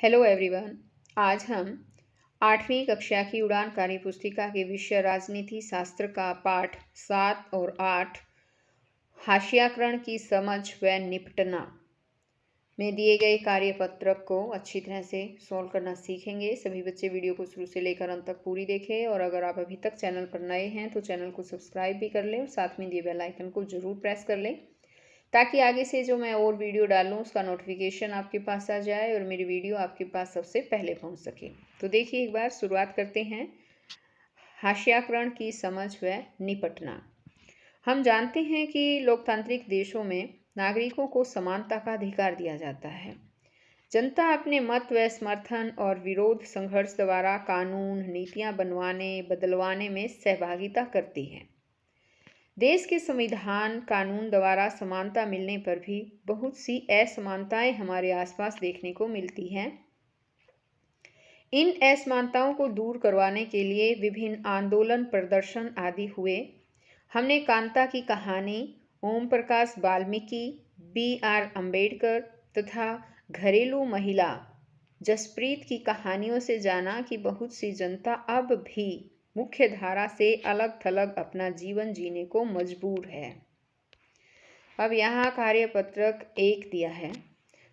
Hello everyone. आज हम 8वीं कक्षा की उड़ान कार्य पुस्तिका के विषय राजनीति शास्त्र का पाठ 7 और 8 हाशियाकरण की समझ व निपटना में दिए गए कार्यपत्रक को अच्छी तरह से सॉल्व करना सीखेंगे। सभी बच्चे वीडियो को शुरू से लेकर अंत तक पूरी देखें और अगर आप अभी तक चैनल पर नए हैं तो चैनल को सब्सक्राइब भी कर लें और साथ में दिए बेल आइकन को ज़रूर प्रेस कर लें ताकि आगे से जो मैं और वीडियो डालूँ उसका नोटिफिकेशन आपके पास आ जाए और मेरी वीडियो आपके पास सबसे पहले पहुंच सके। तो देखिए, एक बार शुरुआत करते हैं। हाशियाकरण की समझ व निपटना। हम जानते हैं कि लोकतांत्रिक देशों में नागरिकों को समानता का अधिकार दिया जाता है। जनता अपने मत व समर्थन और विरोध संघर्ष द्वारा कानून नीतियां बनवाने बदलवाने में सहभागिता करती है। देश के संविधान कानून द्वारा समानता मिलने पर भी बहुत सी असमानताएं हमारे आसपास देखने को मिलती हैं। इन असमानताओं को दूर करवाने के लिए विभिन्न आंदोलन प्रदर्शन आदि हुए। हमने कांता की कहानी, ओम प्रकाश वाल्मीकि, B.R. अम्बेडकर तथा घरेलू महिला जसप्रीत की कहानियों से जाना कि बहुत सी जनता अब भी मुख्य धारा से अलग थलग अपना जीवन जीने को मजबूर है। अब यहाँ कार्यपत्रक 1 दिया है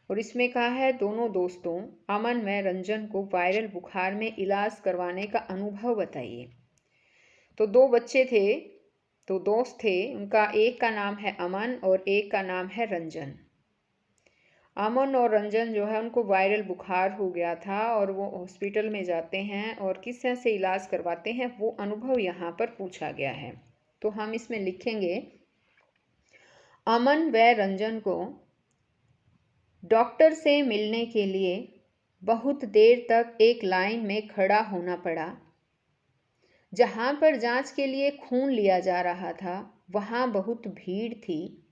और इसमें कहा है दोनों दोस्तों अमन व रंजन को वायरल बुखार में इलाज करवाने का अनुभव बताइए। तो दो बच्चे थे, तो दोस्त थे, उनका एक का नाम है अमन और एक का नाम है रंजन। अमन और रंजन जो है उनको वायरल बुखार हो गया था और वो हॉस्पिटल में जाते हैं और किस तरह से इलाज करवाते हैं वो अनुभव यहाँ पर पूछा गया है। तो हम इसमें लिखेंगे अमन व रंजन को डॉक्टर से मिलने के लिए बहुत देर तक एक लाइन में खड़ा होना पड़ा। जहाँ पर जांच के लिए खून लिया जा रहा था वहाँ बहुत भीड़ थी।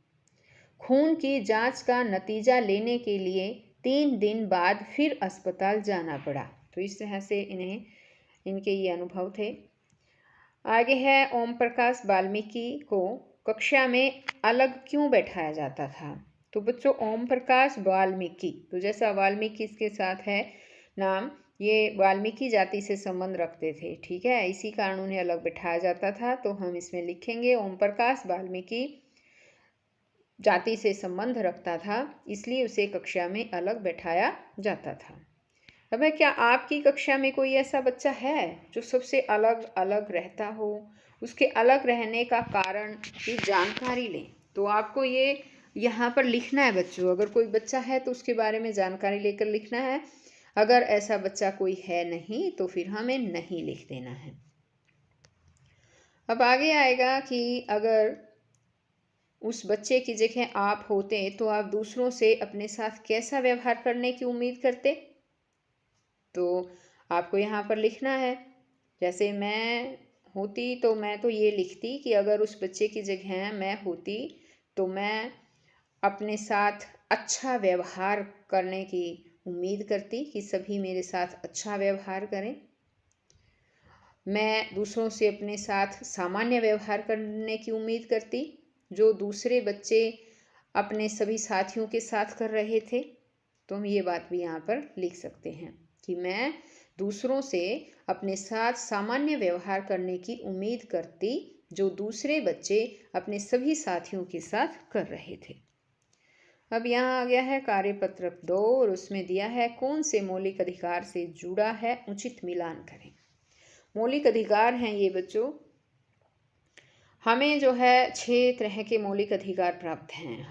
खून की जांच का नतीजा लेने के लिए 3 दिन बाद फिर अस्पताल जाना पड़ा। तो इस तरह से इनके ये अनुभव थे। आगे है ओम प्रकाश वाल्मीकि को कक्षा में अलग क्यों बैठाया जाता था। तो बच्चों ओम प्रकाश वाल्मीकि, तो जैसा वाल्मीकि इसके साथ है नाम, ये वाल्मीकि जाति से संबंध रखते थे, ठीक है, इसी कारण उन्हें अलग बैठाया जाता था। तो हम इसमें लिखेंगे ओम प्रकाश वाल्मीकि जाति से संबंध रखता था इसलिए उसे कक्षा में अलग बैठाया जाता था। अब क्या आपकी कक्षा में कोई ऐसा बच्चा है जो सबसे अलग अलग रहता हो? उसके अलग रहने का कारण की जानकारी लें। तो आपको ये यहाँ पर लिखना है बच्चों। अगर कोई बच्चा है तो उसके बारे में जानकारी लेकर लिखना है। अगर ऐसा बच्चा कोई है नहीं तो फिर हमें नहीं लिख देना है। अब आगे आएगा कि अगर उस बच्चे की जगह आप होते तो आप दूसरों से अपने साथ कैसा व्यवहार करने की उम्मीद करते। तो आपको यहाँ पर लिखना है, जैसे मैं होती तो मैं तो ये लिखती कि अगर उस बच्चे की जगह मैं होती तो मैं अपने साथ अच्छा व्यवहार करने की उम्मीद करती कि सभी मेरे साथ अच्छा व्यवहार करें। मैं दूसरों से अपने साथ सामान्य व्यवहार करने की उम्मीद करती जो दूसरे बच्चे अपने सभी साथियों के साथ कर रहे थे। तो हम ये बात भी यहाँ पर लिख सकते हैं कि मैं दूसरों से अपने साथ सामान्य व्यवहार करने की उम्मीद करती जो दूसरे बच्चे अपने सभी साथियों के साथ कर रहे थे। अब यहाँ आ गया है कार्यपत्रक 2 और उसमें दिया है कौन से मौलिक अधिकार से जुड़ा है, उचित मिलान करें। मौलिक अधिकार हैं ये बच्चों, हमें जो है 6 तरह के मौलिक अधिकार प्राप्त हैं।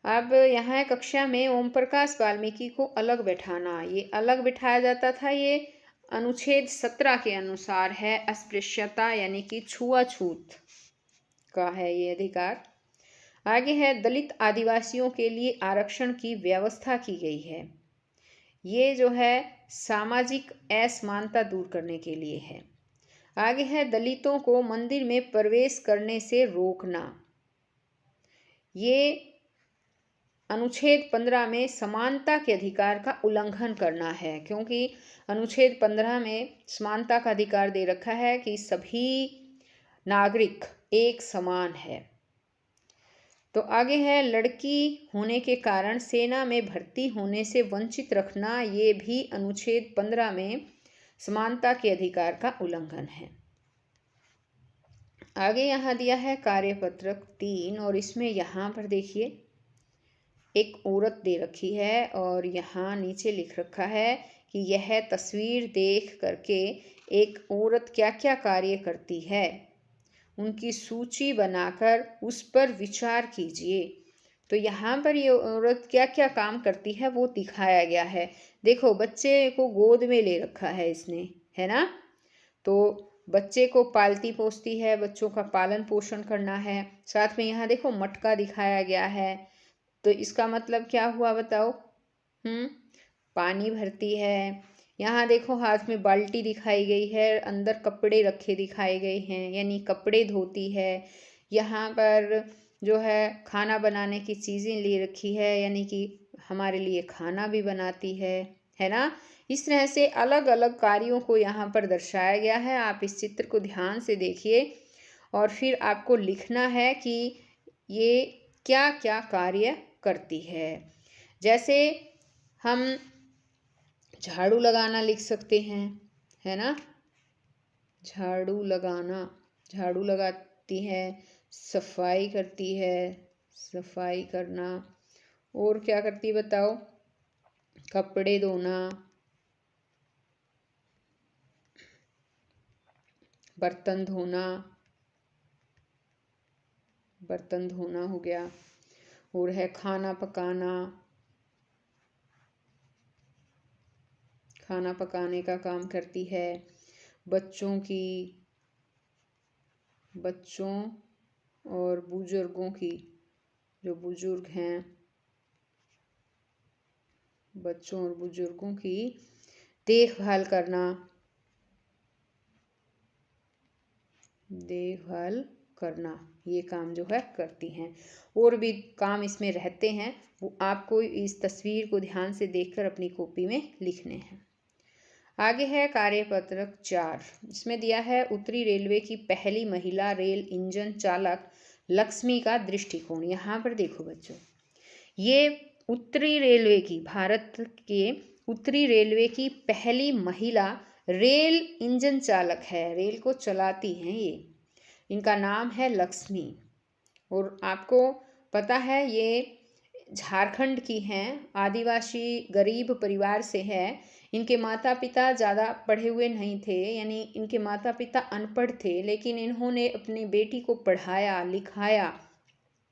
अब यहाँ कक्षा में ओम प्रकाश वाल्मीकि को अलग बैठाना, ये अलग बिठाया जाता था, ये अनुच्छेद 17 के अनुसार है। अस्पृश्यता यानी कि छुआछूत का है ये अधिकार। आगे है दलित आदिवासियों के लिए आरक्षण की व्यवस्था की गई है। ये जो है सामाजिक असमानता दूर करने के लिए है। आगे है दलितों को मंदिर में प्रवेश करने से रोकना। ये अनुच्छेद 15 में समानता के अधिकार का उल्लंघन करना है, क्योंकि अनुच्छेद 15 में समानता का अधिकार दे रखा है कि सभी नागरिक एक समान है। तो आगे है, लड़की होने के कारण सेना में भर्ती होने से वंचित रखना, ये भी अनुच्छेद 15 में समानता के अधिकार का उल्लंघन है। आगे यहाँ दिया है कार्यपत्रक 3 और इसमें यहाँ पर देखिए एक औरत दे रखी है और यहाँ नीचे लिख रखा है कि यह तस्वीर देख करके एक औरत क्या क्या कार्य करती है, उनकी सूची बनाकर उस पर विचार कीजिए। तो यहाँ पर ये औरत क्या क्या काम करती है वो दिखाया गया है। देखो, बच्चे को गोद में ले रखा है इसने, है ना। तो बच्चे को पालती पोसती है, बच्चों का पालन पोषण करना है। साथ में यहाँ देखो मटका दिखाया गया है, तो इसका मतलब क्या हुआ बताओ। पानी भरती है। यहाँ देखो हाथ में बाल्टी दिखाई गई है, अंदर कपड़े रखे दिखाए गए हैं, यानी कपड़े धोती है। यहाँ पर जो है खाना बनाने की चीज़ें ले रखी है, यानी कि हमारे लिए खाना भी बनाती है ना। इस तरह से अलग अलग कार्यों को यहाँ पर दर्शाया गया है। आप इस चित्र को ध्यान से देखिए और फिर आपको लिखना है कि ये क्या क्या कार्य करती है। जैसे हम झाड़ू लगाना लिख सकते हैं, है ना। झाड़ू लगाना, झाड़ू लगाती है, सफाई करती है, सफाई करना। और क्या करती है बताओ, कपड़े धोना, बर्तन धोना, बर्तन धोना हो गया। और है खाना पकाना, खाना पकाने का काम करती है। बच्चों और बुजुर्गों की, जो बुजुर्ग हैं, बच्चों और बुजुर्गों की देखभाल करना, ये काम जो है करती हैं। और भी काम इसमें रहते हैं, वो आपको इस तस्वीर को ध्यान से देखकर अपनी कॉपी में लिखने हैं। आगे है कार्यपत्रक 4। इसमें दिया है उत्तरी रेलवे की पहली महिला रेल इंजन चालक लक्ष्मी का दृष्टिकोण। यहाँ पर देखो बच्चों, ये उत्तरी रेलवे की, भारत के उत्तरी रेलवे की पहली महिला रेल इंजन चालक है, रेल को चलाती हैं ये। इनका नाम है लक्ष्मी। और आपको पता है ये झारखंड की हैं, आदिवासी गरीब परिवार से है। इनके माता पिता ज़्यादा पढ़े हुए नहीं थे, यानी इनके माता पिता अनपढ़ थे, लेकिन इन्होंने अपनी बेटी को पढ़ाया लिखाया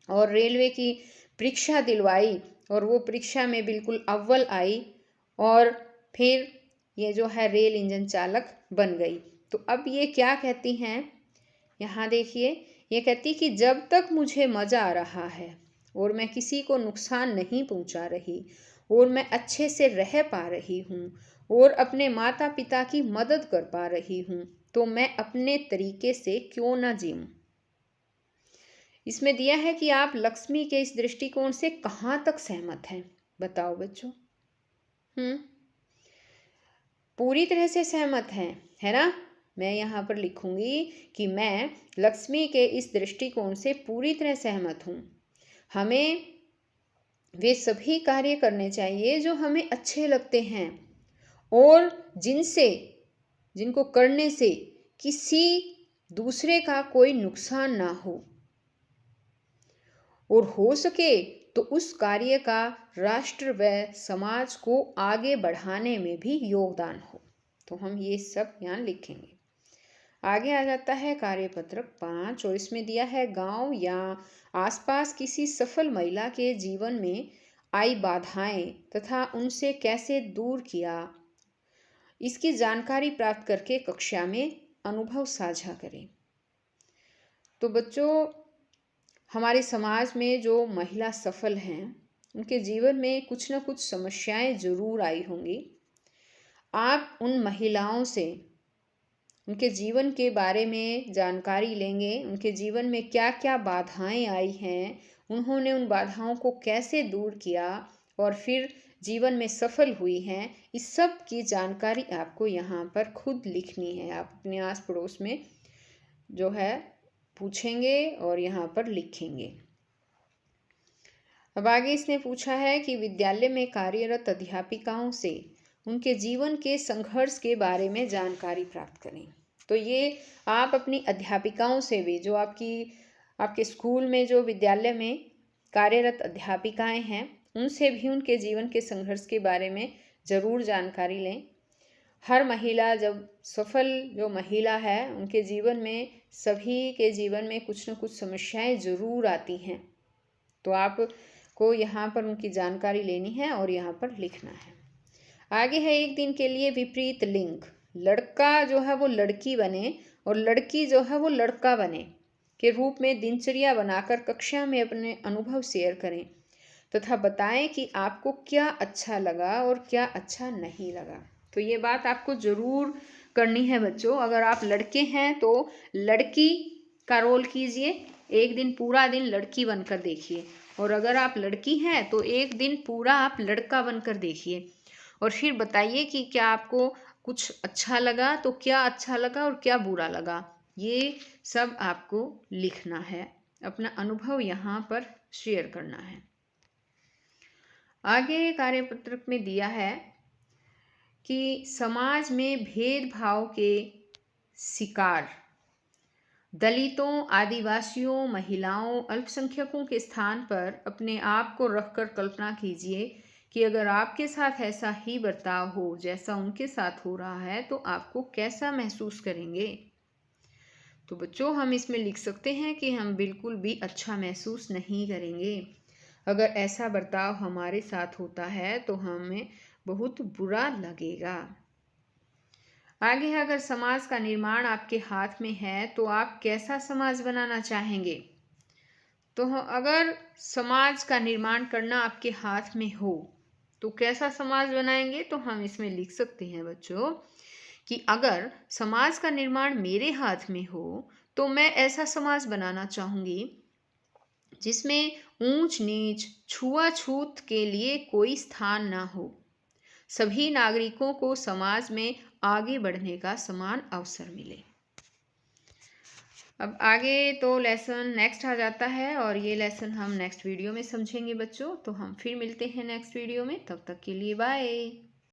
और रेलवे की परीक्षा दिलवाई और वो परीक्षा में बिल्कुल अव्वल आई और फिर ये जो है रेल इंजन चालक बन गई। तो अब ये क्या कहती हैं, यहाँ देखिए, ये कहती कि जब तक मुझे मज़ा आ रहा है और मैं किसी को नुकसान नहीं पहुँचा रही और मैं अच्छे से रह पा रही हूँ और अपने माता पिता की मदद कर पा रही हूँ, तो मैं अपने तरीके से क्यों ना जीऊँ। इसमें दिया है कि आप लक्ष्मी के इस दृष्टिकोण से कहाँ तक सहमत हैं, बताओ बच्चों। पूरी तरह से सहमत हैं, है ना। मैं यहाँ पर लिखूंगी कि मैं लक्ष्मी के इस दृष्टिकोण से पूरी तरह सहमत हूँ। हमें वे सभी कार्य करने चाहिए जो हमें अच्छे लगते हैं और जिनको करने से किसी दूसरे का कोई नुकसान ना हो और हो सके तो उस कार्य का राष्ट्र व समाज को आगे बढ़ाने में भी योगदान हो। तो हम ये सब यहाँ लिखेंगे। आगे आ जाता है कार्यपत्रक 5 और इसमें दिया है गांव या आसपास किसी सफल महिला के जीवन में आई बाधाएं तथा उनसे कैसे दूर किया, इसकी जानकारी प्राप्त करके कक्षा में अनुभव साझा करें। तो बच्चों, हमारे समाज में जो महिला सफल हैं उनके जीवन में कुछ ना कुछ समस्याएं जरूर आई होंगी। आप उन महिलाओं से उनके जीवन के बारे में जानकारी लेंगे, उनके जीवन में क्या क्या बाधाएं आई हैं, उन्होंने उन बाधाओं को कैसे दूर किया और फिर जीवन में सफल हुई हैं, इस सब की जानकारी आपको यहाँ पर खुद लिखनी है। आप अपने आस पड़ोस में जो है पूछेंगे और यहाँ पर लिखेंगे। अब आगे इसने पूछा है कि विद्यालय में कार्यरत अध्यापिकाओं से उनके जीवन के संघर्ष के बारे में जानकारी प्राप्त करें। तो ये आप अपनी अध्यापिकाओं से भी, जो आपके स्कूल में जो विद्यालय में कार्यरत अध्यापिकाएं हैं, उनसे भी उनके जीवन के संघर्ष के बारे में ज़रूर जानकारी लें। हर महिला, जब सफल जो महिला है, उनके जीवन में, सभी के जीवन में कुछ न कुछ समस्याएं ज़रूर आती हैं। तो आपको यहाँ पर उनकी जानकारी लेनी है और यहाँ पर लिखना है। आगे है, एक दिन के लिए विपरीत लिंग, लड़का जो है वो लड़की बने और लड़की जो है वो लड़का बने के रूप में दिनचर्या बनाकर कक्षा में अपने अनुभव शेयर करें तथा बताएं कि आपको क्या अच्छा लगा और क्या अच्छा नहीं लगा। तो ये बात आपको ज़रूर करनी है बच्चों। अगर आप लड़के हैं तो लड़की का रोल कीजिए, एक दिन पूरा दिन लड़की बनकर देखिए, और अगर आप लड़की हैं तो एक दिन पूरा आप लड़का बनकर देखिए और फिर बताइए कि क्या आपको कुछ अच्छा लगा, तो क्या अच्छा लगा और क्या बुरा लगा। ये सब आपको लिखना है, अपना अनुभव यहाँ पर शेयर करना है। आगे कार्यपत्रक में दिया है कि समाज में भेदभाव के शिकार दलितों, आदिवासियों, महिलाओं, अल्पसंख्यकों के स्थान पर अपने आप को रखकर कल्पना कीजिए कि अगर आपके साथ ऐसा ही बर्ताव हो जैसा उनके साथ हो रहा है तो आपको कैसा महसूस करेंगे। तो बच्चों, हम इसमें लिख सकते हैं कि हम बिल्कुल भी अच्छा महसूस नहीं करेंगे। अगर ऐसा बर्ताव हमारे साथ होता है तो हमें बहुत बुरा लगेगा। आगे है, अगर समाज का निर्माण आपके हाथ में है तो आप कैसा समाज बनाना चाहेंगे। तो अगर समाज का निर्माण करना आपके हाथ में हो तो कैसा समाज बनाएंगे। तो हम इसमें लिख सकते हैं बच्चों कि अगर समाज का निर्माण मेरे हाथ में हो तो मैं ऐसा समाज बनाना चाहूँगी जिसमें ऊंच नीच, छुआछूत के लिए कोई स्थान ना हो, सभी नागरिकों को समाज में आगे बढ़ने का समान अवसर मिले। अब आगे तो लेसन नेक्स्ट आ जाता है और ये लेसन हम नेक्स्ट वीडियो में समझेंगे बच्चों। तो हम फिर मिलते हैं नेक्स्ट वीडियो में, तब तक के लिए बाय।